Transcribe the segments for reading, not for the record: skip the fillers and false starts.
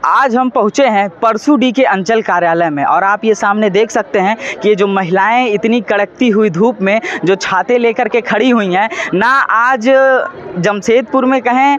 आज हम पहुँचे हैं परसूडी के अंचल कार्यालय में और आप ये सामने देख सकते हैं कि ये जो महिलाएं इतनी कड़कती हुई धूप में जो छाते लेकर के खड़ी हुई हैं, ना आज जमशेदपुर में कहें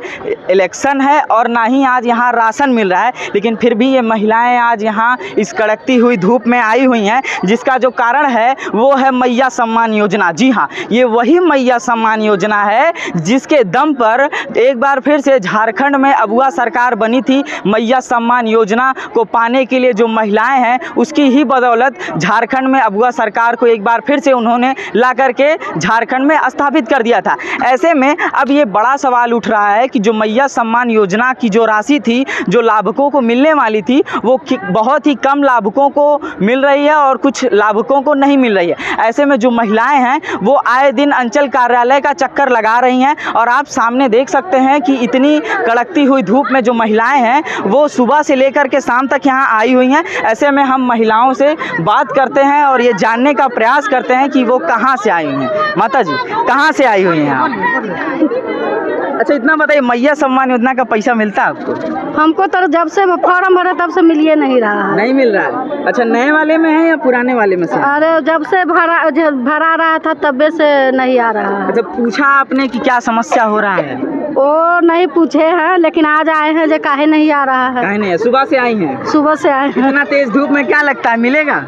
इलेक्शन है और ना ही आज यहाँ राशन मिल रहा है, लेकिन फिर भी ये महिलाएं आज यहाँ इस कड़कती हुई धूप में आई हुई हैं, जिसका जो कारण है वो है मैया सम्मान योजना। जी हाँ, ये वही मैया सम्मान योजना है जिसके दम पर एक बार फिर से झारखंड में अबुआ सरकार बनी थी। मैया सम्मान योजना को पाने के लिए जो महिलाएं हैं उसकी ही बदौलत झारखंड में अबुआ सरकार को एक बार फिर से उन्होंने ला करके झारखंड में स्थापित कर दिया था। ऐसे में अब ये बड़ा सवाल उठ रहा है कि जो मैया सम्मान योजना की जो राशि थी, जो लाभुकों को मिलने वाली थी, वो बहुत ही कम लाभुकों को मिल रही है और कुछ लाभुकों को नहीं मिल रही है। ऐसे में जो महिलाएं हैं वो आए दिन अंचल कार्यालय का चक्कर लगा रही हैं और आप सामने देख सकते हैं कि इतनी कड़कती हुई धूप में जो महिलाएं हैं वो सुबह से लेकर के शाम तक यहाँ आई हुई हैं। ऐसे में हम महिलाओं से बात करते हैं और ये जानने का प्रयास करते हैं कि वो कहाँ से आई हुई हैं। माता जी, कहाँ से आई हुई हैं आप? अच्छा, इतना बताइए, मैया सम्मान योजना का पैसा मिलता है आपको? हमको तो जब से फॉर्म भरा तब से मिल नहीं रहा है। नहीं मिल रहा है? अच्छा, नए वाले में है या पुराने वाले में से? अरे जब से भरा रहा था तबे से नहीं आ रहा है। अच्छा, पूछा आपने कि क्या समस्या हो रहा है? वो नहीं पूछे हैं, लेकिन आज आए हैं जो काहे नहीं आ रहा है। काहे नहीं है? सुबह से आई हैं? सुबह से आए हैं। इतना तेज धूप में क्या लगता है मिलेगा?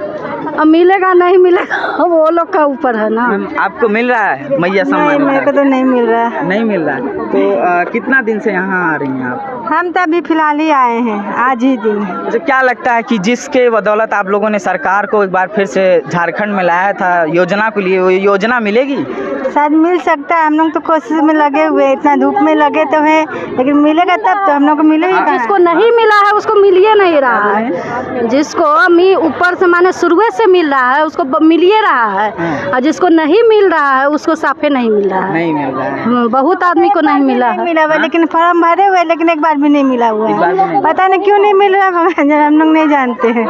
अब मिलेगा नहीं मिलेगा वो लोग का ऊपर है ना। आपको मिल रहा है मैया सम्मान? नहीं, मेरे को तो नहीं मिल रहा है। नहीं मिल रहा है तो कितना दिन से यहाँ आ रही हैं आप? हम तो अभी फिलहाल ही आए हैं, आज ही दिन। अच्छा, क्या लगता है कि जिसके बदौलत आप लोगों ने सरकार को एक बार फिर से झारखंड में लाया था योजना के लिए, वो योजना मिलेगी? शायद मिल सकता है। हम लोग तो कोशिश में लगे हुए, इतना धूप में लगे तो है, लेकिन मिलेगा तब तो हम लोग को मिलेगा। जिसको नहीं मिला है उसको मिलिए नहीं रहा है। जिसको ऊपर से माने शुरू से मिल रहा है उसको मिलिए रहा है, और जिसको नहीं मिल रहा है उसको साफे नहीं मिल रहा है। नहीं मिल रहा है। बहुत आदमी को नहीं मिला हुआ, लेकिन फॉर्म भरे हुए लेकिन एक बार भी नहीं मिला हुआ है। पता नहीं क्यों नहीं मिल रहा है, हम लोग नहीं जानते हैं।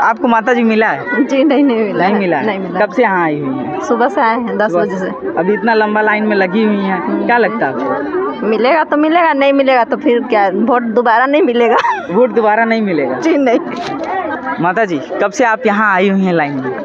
आपको माता जी मिला है? जी नहीं मिला। नहीं मिला? कब से यहाँ आई हुई है? सुबह से आए हैं 10 बजे से। अभी इतना लंबा लाइन में लगी हुई हैं, क्या लगता है आपको? मिलेगा तो मिलेगा, नहीं मिलेगा तो फिर क्या, वोट दोबारा नहीं मिलेगा। वोट दोबारा नहीं मिलेगा? जी नहीं। माता जी, कब से आप यहाँ आई हुई हैं लाइन में?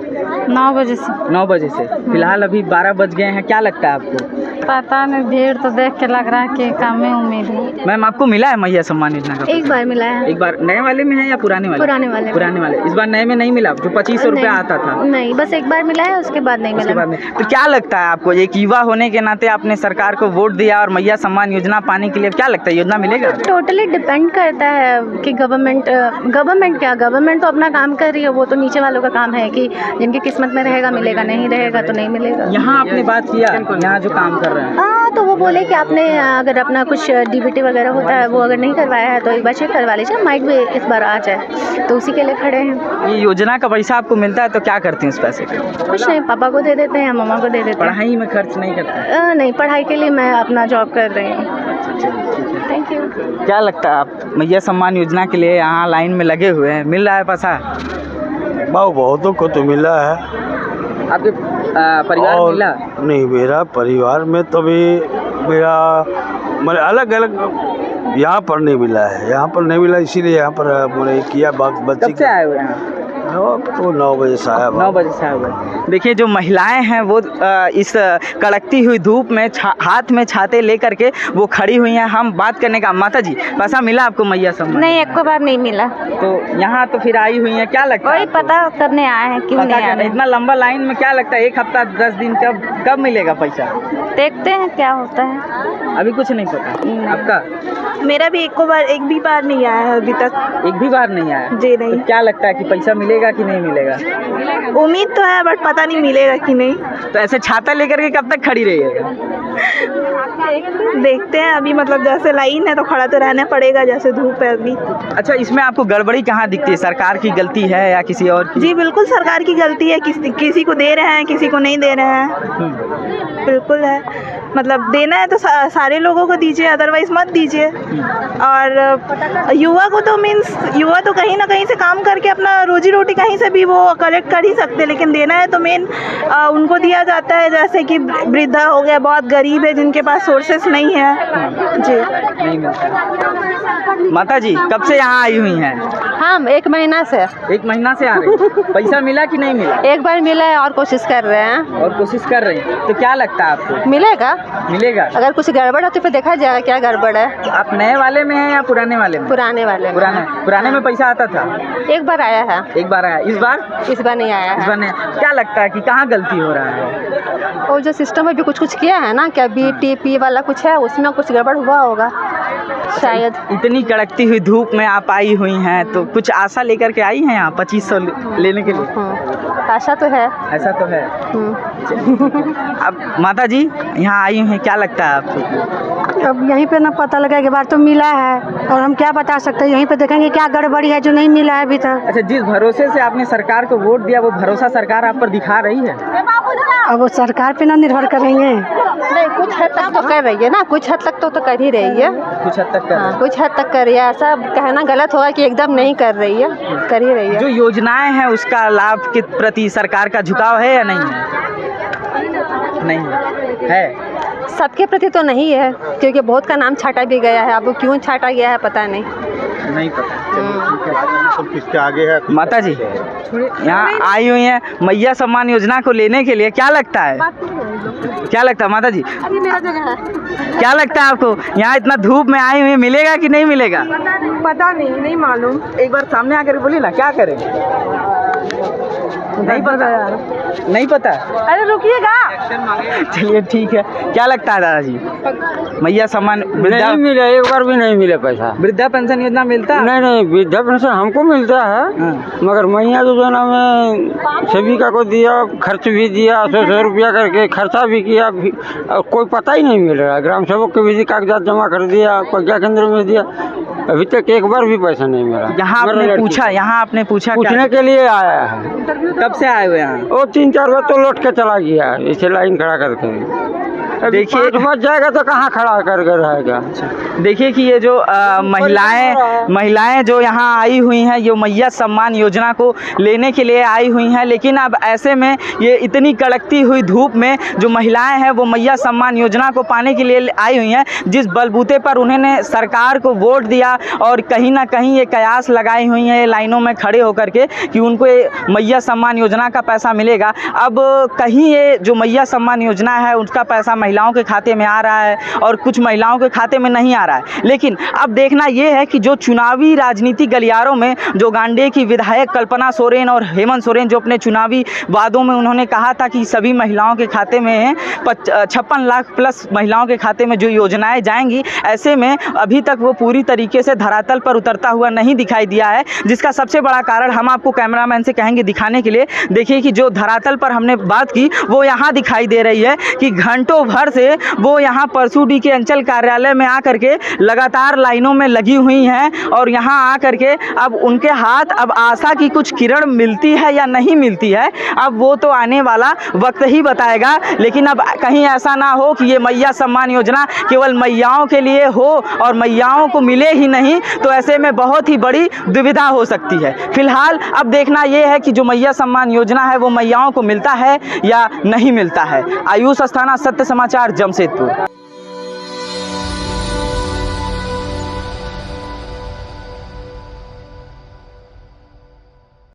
9 बजे से। 9 बजे से? फिलहाल अभी 12 बज गए हैं, क्या लगता है आपको? पता नहीं, भीड़ तो देख के लग रहा है कि कम ही उम्मीद है। मैम, आपको मिला है मैया सम्मान योजना का? एक बार मिला है। एक बार? नए वाले में है या पुराने वाले? पुराने वाले। पुराने वाले। इस बार नए में नहीं मिला जो 2500 रुपया आता था? नहीं, बस एक बार मिला है, उसके बाद नहीं मिला। उसके बाद नहीं। तो क्या लगता है आपको, एक युवा होने के नाते आपने सरकार को वोट दिया और मैया सम्मान योजना पाने के लिए क्या लगता है योजना मिलेगा? टोटली डिपेंड करता है कि गवर्नमेंट तो अपना काम कर रही है, वो तो नीचे वालों का काम है कि जिनकी किस्मत में रहेगा मिलेगा, नहीं रहेगा तो नहीं मिलेगा। यहाँ आपने बात किया, यहाँ जो काम कर रहे हैं? हाँ, तो वो बोले कि आपने अगर अपना कुछ डीबीटी वगैरह होता है वो अगर नहीं करवाया है तो एक बार चेक करवा लीजिए, माइट भी इस बार आ जाए, तो उसी के लिए खड़े हैं। ये योजना का पैसा आपको मिलता है तो क्या करते हैं उस पैसे का? कुछ नहीं, पापा को दे देते हैं, मम्मा को दे देते हैं। पढ़ाई में खर्च नहीं करते? नहीं, पढ़ाई के लिए मैं अपना जॉब कर रही हूँ। Thank you. क्या लगता है आप मैया सम्मान योजना के लिए यहाँ लाइन में लगे हुए हैं, मिल रहा है पैसा? बहुतों को तो मिला है। आपके परिवार में मिला? नहीं, मेरा परिवार में तो भी मेरा मैंने अलग अलग यहाँ पर नहीं मिला है। यहाँ पर नहीं मिला इसीलिए यहाँ पर मैंने किया। कब से आए हुए हैं? तो 9 बजे से आया। 9 बजे से आए हुए। देखिए, जो महिलाएं हैं वो इस कड़कती हुई धूप में हाथ में छाते लेकर के वो खड़ी हुई हैं। हम बात करने का, माता जी पैसा मिला आपको मैया सम्मान? नहीं, एक बार नहीं मिला। तो यहाँ तो फिर आई हुई हैं, क्या लगता है? वही पता करने आए हैं, क्यों नहीं आ रहे। इतना लंबा लाइन में क्या लगता है, 1 हफ्ता 10 दिन कब मिलेगा पैसा? देखते हैं क्या होता है। अभी कुछ नहीं पता आपका? मेरा भी एक भी बार नहीं आया है अभी तक। एक भी बार नहीं आया? जी नहीं। तो क्या लगता है कि पैसा मिलेगा कि नहीं मिलेगा? उम्मीद तो है, बट पता नहीं मिलेगा कि नहीं। तो ऐसे छाता लेकर के कब तक खड़ी रहिएगा? देखते हैं अभी, मतलब जैसे लाइन है तो खड़ा तो रहना पड़ेगा, जैसे धूप है अभी। अच्छा, इसमें आपको गड़बड़ी कहाँ दिखती है? सरकार की गलती है या किसी और की? जी बिल्कुल सरकार की गलती है, किसी को दे रहे हैं, किसी को नहीं दे रहे हैं। बिल्कुल है, मतलब देना है तो सारे लोगों को दीजिए, अदरवाइज मत दीजिए। और युवा को तो युवा तो कहीं ना कहीं से काम करके अपना रोजी रोटी कहीं से भी वो कलेक्ट कर ही सकते, लेकिन देना है तो मेन उनको दिया जाता है, जैसे कि वृद्धा हो गया, बहुत गरीब है जिनके पास सोर्सेस नहीं है जी। नहीं मिलता। माता जी कब से यहाँ आई हुई हैं? हम 1 महीना से। 1 महीना से आ रही हैं। पैसा मिला कि नहीं मिला? एक बार मिला है और कोशिश कर रहे हैं। और कोशिश कर रही हैं, तो क्या लगता है आपको मिलेगा? मिलेगा? अगर कुछ गड़बड़ है तो फिर देखा जाएगा क्या गड़बड़ है। आप नए वाले में हैं या पुराने वाले में? पुराने वाले में। पुराने में पैसा आता था? एक बार आया है। एक बार आया, इस बार नहीं आया इस है। बार नहीं। क्या लगता है कि कहाँ गलती हो रहा है? वो जो सिस्टम में भी कुछ किया है ना, क्या BTP वाला कुछ है, उसमें कुछ गड़बड़ हुआ होगा शायद। इतनी कड़कती हुई धूप में आप आई हुई हैं, तो कुछ आशा लेकर के आई हैं यहाँ 2500 लेने के लिए? आशा तो है। ऐसा तो है। अब माता जी यहाँ आई हैं, क्या लगता है आपको? अब यहीं पे ना पता लगा कि बार तो मिला है, और हम क्या बता सकते हैं, यहीं पे देखेंगे क्या गड़बड़ी है जो नहीं मिला है अभी तक। अच्छा, जिस भरोसे से आपने सरकार को वोट दिया, वो भरोसा सरकार आप पर दिखा रही है? अब वो सरकार पे ना निर्भर करेंगे। नहीं, कुछ हद तक तो कर रही है ना, कुछ हद तक तो कर ही रही है। कुछ हद तक कर रही है। कुछ हद तक कर रही है, ऐसा कहना गलत होगा कि एकदम नहीं कर रही है, कर ही रही है। जो योजनाएं हैं उसका लाभ के प्रति सरकार का झुकाव है या नहीं है? नहीं है। सबके प्रति तो नहीं है, क्योंकि बहुत का नाम छाटा भी गया है। अब वो क्यों छाटा गया है पता नहीं पता। किसके आगे है? माता जी यहाँ आई हुई हैं मैया सम्मान योजना को लेने के लिए, क्या लगता है? क्या लगता है माता जी? अभी मेरा जगह है। क्या लगता है आपको? यहाँ इतना धूप में आई हुई, मिलेगा कि नहीं मिलेगा? पता नहीं मालूम। एक बार सामने आकर बोलिए ना, क्या करें? नहीं पता यार। नहीं पता? अरे रुकिएगा। चलिए ठीक है। क्या लगता है दादाजी? मैया सम्मान नहीं मिला, एक बार भी नहीं मिला पैसा। वृद्धा पेंशन योजना मिलता है? नहीं, वृद्धा पेंशन हमको मिलता है, मगर मैया योजना में सभी का को दिया, खर्च भी दिया, 100 रुपया करके खर्चा भी किया, कोई पता ही नहीं मिल रहा। ग्राम सेवक के भी कागजात जमा कर दिया, प्रज्ञा केंद्र में दिया, अभी तक एक बार भी पैसा नहीं मिला। यहाँ आपने पूछा पूछने के लिए आया है। कब से आए हुए यहाँ? वो 3-4 बार तो लौट के चला गया, इसे लाइन खड़ा करके। देखिए 5 बज जाएगा तो कहाँ खड़ा करके रहेगा। देखिए कि ये जो महिलाएं जो यहाँ आई हुई हैं, ये मैया सम्मान योजना को लेने के लिए आई हुई हैं, लेकिन अब ऐसे में ये इतनी कड़कती हुई धूप में जो महिलाएं हैं वो मैया सम्मान योजना को पाने के लिए आई हुई हैं, जिस बलबूते पर उन्होंने सरकार को वोट दिया और कहीं ना कहीं ये कयास लगाई हुई हैं लाइनों में खड़े होकर के कि उनको मैया सम्मान योजना का पैसा मिलेगा। अब कहीं ये जो मैया सम्मान योजना है उसका पैसा महिलाओं के खाते में आ रहा है और कुछ महिलाओं के खाते में नहीं आ रहा है। लेकिन अब देखना ये है कि जो चुनावी राजनीति गलियारों में जो गांडे की विधायक कल्पना सोरेन और हेमंत सोरेन जो अपने चुनावी वादों में उन्होंने कहा था कि सभी महिलाओं के खाते में 56 लाख प्लस महिलाओं के खाते में जो योजनाएं जाएंगी, ऐसे में अभी तक वो पूरी तरीके से धरातल पर उतरता हुआ नहीं दिखाई दिया है, जिसका सबसे बड़ा कारण हम आपको कैमरामैन से कहेंगे दिखाने के लिए। देखिए कि जो धरातल पर हमने बात की वो यहाँ दिखाई दे रही है कि घंटों भर से वो यहाँ परसूडी के अंचल कार्यालय में आकर के लगातार लाइनों में लगी हुई हैं और यहाँ आकर के अब उनके हाथ अब आशा की कुछ किरण मिलती है या नहीं मिलती है, अब वो तो आने वाला वक्त ही बताएगा। लेकिन अब कहीं ऐसा ना हो कि ये मैया सम्मान योजना केवल मैयाओं के लिए हो और मैयाओं को मिले ही नहीं, तो ऐसे में बहुत ही बड़ी दुविधा हो सकती है। फिलहाल अब देखना ये है कि जो मैया सम्मान योजना है वो मैयाओं को मिलता है या नहीं मिलता है। आयुष अस्थाना, सत्य समाचार, जमशेदपुर।